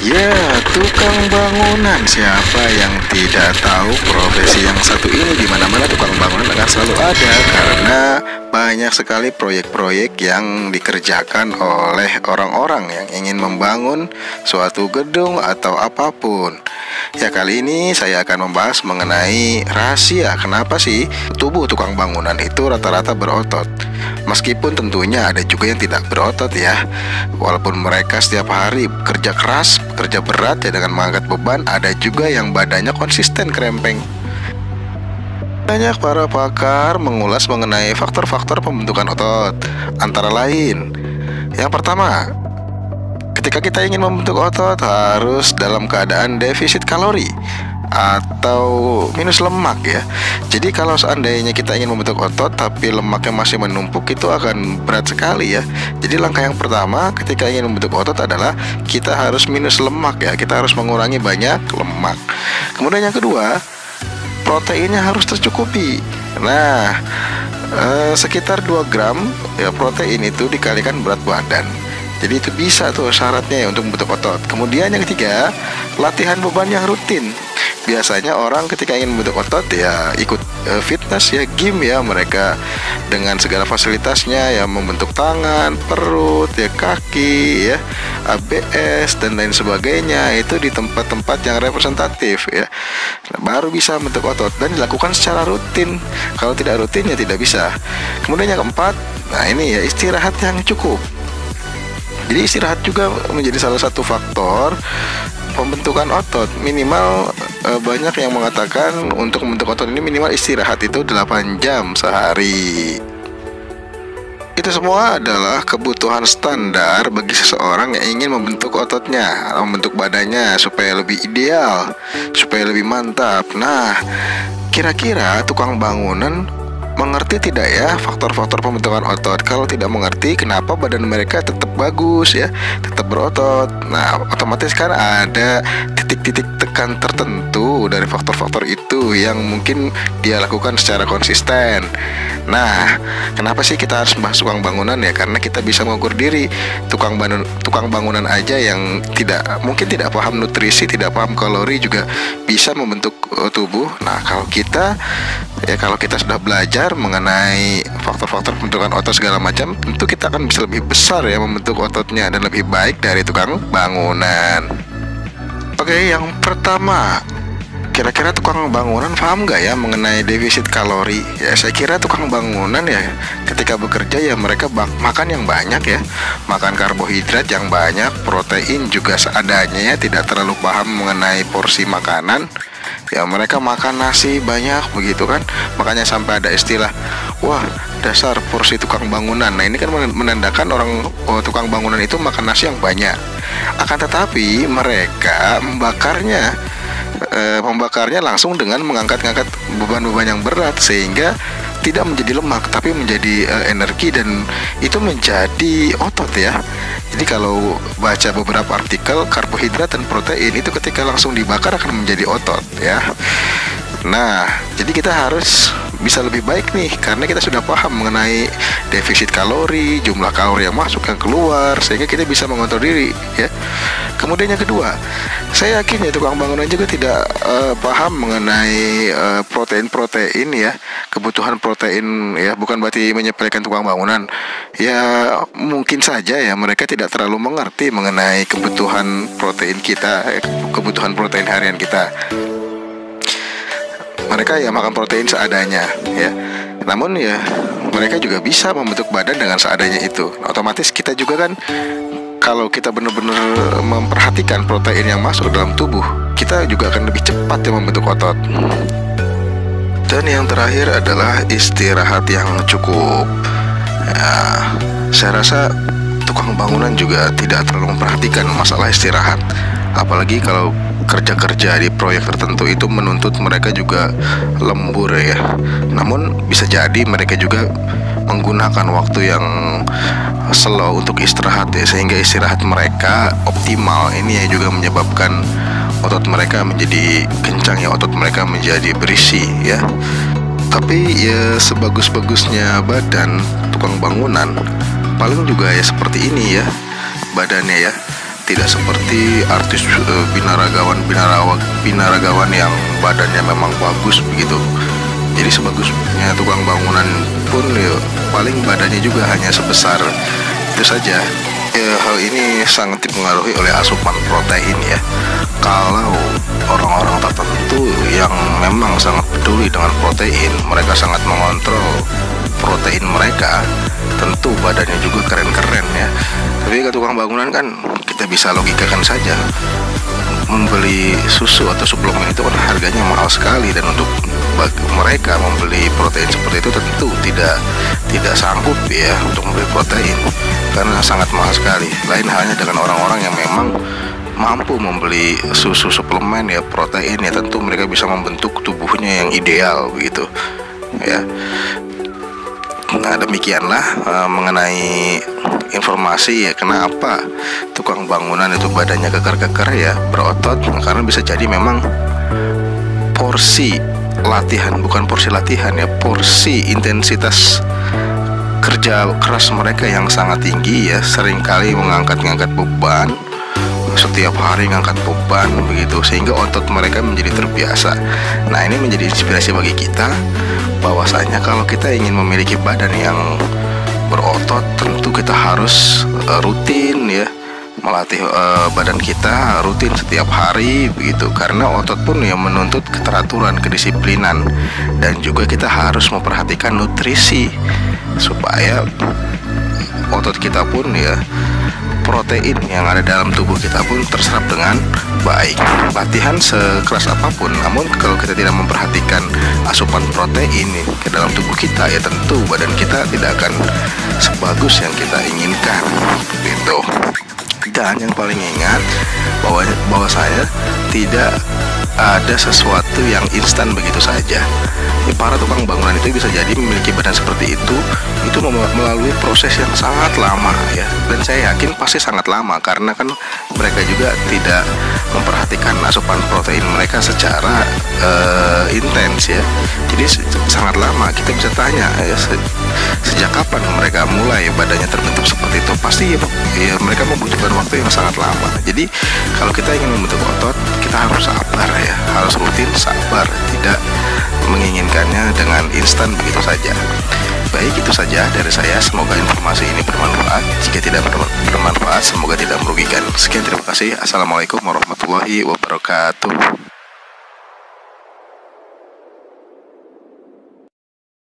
Ya, tukang bangunan. Siapa yang tidak tahu profesi yang satu ini? Di mana-mana tukang bangunan akan selalu ada karena banyak sekali proyek-proyek yang dikerjakan oleh orang-orang yang ingin membangun suatu gedung atau apapun. Ya, kali ini saya akan membahas mengenai rahasia kenapa sih tubuh tukang bangunan itu rata-rata berotot. Meskipun tentunya ada juga yang tidak berotot ya. Walaupun mereka setiap hari kerja keras, kerja berat ya dengan mengangkat beban, ada juga yang badannya konsisten krempeng. Banyak para pakar mengulas mengenai faktor-faktor pembentukan otot. Antara lain, yang pertama, ketika kita ingin membentuk otot harus dalam keadaan defisit kalori atau minus lemak ya. Jadi kalau seandainya kita ingin membentuk otot tapi lemaknya masih menumpuk, itu akan berat sekali ya. Jadi langkah yang pertama ketika ingin membentuk otot adalah kita harus minus lemak ya. Kita harus mengurangi banyak lemak. Kemudian yang kedua, proteinnya harus tercukupi. Nah, sekitar 2 gram ya protein itu dikalikan berat badan. Jadi itu bisa tuh syaratnya ya untuk membentuk otot. Kemudian yang ketiga, latihan beban yang rutin. Biasanya orang ketika ingin membentuk otot ya ikut fitness ya, gym ya, mereka dengan segala fasilitasnya ya, membentuk tangan, perut ya, kaki ya, ABS dan lain sebagainya, itu di tempat-tempat yang representatif ya. Baru bisa membentuk otot dan dilakukan secara rutin. Kalau tidak rutin ya tidak bisa. Kemudian yang keempat, nah ini ya, istirahat yang cukup. Jadi istirahat juga menjadi salah satu faktor pembentukan otot. Minimal banyak yang mengatakan untuk membentuk otot ini minimal istirahat itu 8 jam sehari. Itu semua adalah kebutuhan standar bagi seseorang yang ingin membentuk ototnya, membentuk badannya supaya lebih ideal, supaya lebih mantap. Nah, kira-kira tukang bangunan mengerti tidak ya faktor-faktor pembentukan otot? Kalau tidak mengerti, kenapa badan mereka tetap bagus ya, tetap berotot? Nah, otomatis kan ada titik-titik tekan tertentu dari faktor-faktor itu yang mungkin dia lakukan secara konsisten. Nah, kenapa sih kita harus membahas tukang bangunan ya? Karena kita bisa mengukur diri. Tukang bangunan aja yang mungkin tidak paham nutrisi, tidak paham kalori juga bisa membentuk tubuh. Nah, kalau kita sudah belajar mengenai faktor-faktor pembentukan otot segala macam, tentu kita akan bisa lebih besar ya membentuk ototnya dan lebih baik dari tukang bangunan. Oke, yang pertama, kira-kira tukang bangunan paham nggak ya mengenai defisit kalori? Ya, saya kira tukang bangunan ya ketika bekerja ya mereka makan yang banyak ya, makan karbohidrat yang banyak, protein juga seadanya ya, tidak terlalu paham mengenai porsi makanan. Ya, mereka makan nasi banyak begitu kan. Makanya sampai ada istilah, wah, dasar porsi tukang bangunan. Nah, ini kan menandakan tukang bangunan itu makan nasi yang banyak. Akan tetapi mereka membakarnya langsung dengan mengangkat-ngangkat beban-beban yang berat, sehingga tidak menjadi lemak tapi menjadi energi, dan itu menjadi otot ya. Jadi kalau baca beberapa artikel, karbohidrat dan protein itu ketika langsung dibakar akan menjadi otot ya. Nah, jadi kita harus bisa lebih baik nih karena kita sudah paham mengenai defisit kalori, jumlah kalori yang masuk yang keluar, sehingga kita bisa mengontrol diri ya. Kemudian yang kedua, saya yakin ya tukang bangunan juga tidak paham mengenai protein ya, kebutuhan protein ya. Bukan berarti menyepelekan tukang bangunan ya, mungkin saja ya mereka tidak terlalu mengerti mengenai kebutuhan protein kita, kebutuhan protein harian kita. Mereka ya makan protein seadanya ya. Namun ya mereka juga bisa membentuk badan dengan seadanya itu. Otomatis kita juga kan, kalau kita benar-benar memperhatikan protein yang masuk dalam tubuh, kita juga akan lebih cepat ya membentuk otot. Dan yang terakhir adalah istirahat yang cukup ya. Saya rasa tukang bangunan juga tidak terlalu memperhatikan masalah istirahat. Apalagi kalau kerja-kerja di proyek tertentu itu menuntut mereka juga lembur ya. Namun bisa jadi mereka juga menggunakan waktu yang slow untuk istirahat ya, sehingga istirahat mereka optimal. Ini ya juga menyebabkan otot mereka menjadi kencang ya, otot mereka menjadi berisi ya. Tapi ya sebagus-bagusnya badan tukang bangunan paling juga ya seperti ini ya badannya ya. tidak seperti artis binaragawan yang badannya memang bagus begitu. Jadi sebagusnya tukang bangunan pun ya, paling badannya juga hanya sebesar itu saja. Hal ini sangat dipengaruhi oleh asupan protein ya. Kalau orang-orang tertentu yang memang sangat peduli dengan protein, mereka sangat mengontrol protein mereka, tentu badannya juga keren-keren ya. Tapi ke tukang bangunan kan kita bisa logikakan saja, membeli susu atau suplemen itu kan harganya mahal sekali, dan untuk mereka membeli protein seperti itu tentu tidak sanggup ya untuk membeli protein karena sangat mahal sekali. Lain halnya dengan orang-orang yang memang mampu membeli susu suplemen ya protein ya, tentu mereka bisa membentuk tubuhnya yang ideal begitu ya. Nah, demikianlah mengenai informasi ya kenapa tukang bangunan itu badannya keker-keker ya, berotot, karena bisa jadi memang porsi latihan, bukan porsi latihan ya, porsi intensitas kerja keras mereka yang sangat tinggi ya, seringkali mengangkat-ngangkat beban, setiap hari ngangkat beban begitu, sehingga otot mereka menjadi terbiasa. Nah, ini menjadi inspirasi bagi kita bahwasanya kalau kita ingin memiliki badan yang berotot, tentu kita harus rutin ya melatih badan kita rutin setiap hari begitu, karena otot pun yang menuntut keteraturan, kedisiplinan, dan juga kita harus memperhatikan nutrisi supaya otot kita pun ya, protein yang ada dalam tubuh kita pun terserap dengan baik. Latihan sekeras apapun, namun kalau kita tidak memperhatikan asupan protein ke dalam tubuh kita ya, tentu badan kita tidak akan sebagus yang kita inginkan gitu. Dan yang paling ingat bahwa saya tidak ada sesuatu yang instan begitu saja. Para tukang bangunan itu bisa jadi memiliki badan seperti itu melalui proses yang sangat lama ya, dan saya yakin pasti sangat lama karena kan mereka juga tidak memperhatikan asupan protein mereka secara intens ya. Jadi sangat lama. Kita bisa tanya ya, sejak kapan mereka mulai badannya terbentuk seperti itu, pasti ya mereka membutuhkan waktu yang sangat lama. Jadi kalau kita ingin membentuk otot, kita harus sabar ya, harus rutin, sabar, tidak menginginkannya dengan instan begitu saja. Baik, itu saja dari saya. Semoga informasi ini bermanfaat. Jika tidak bermanfaat, semoga tidak merugikan. Sekian, terima kasih. Assalamualaikum warahmatullahi wabarakatuh.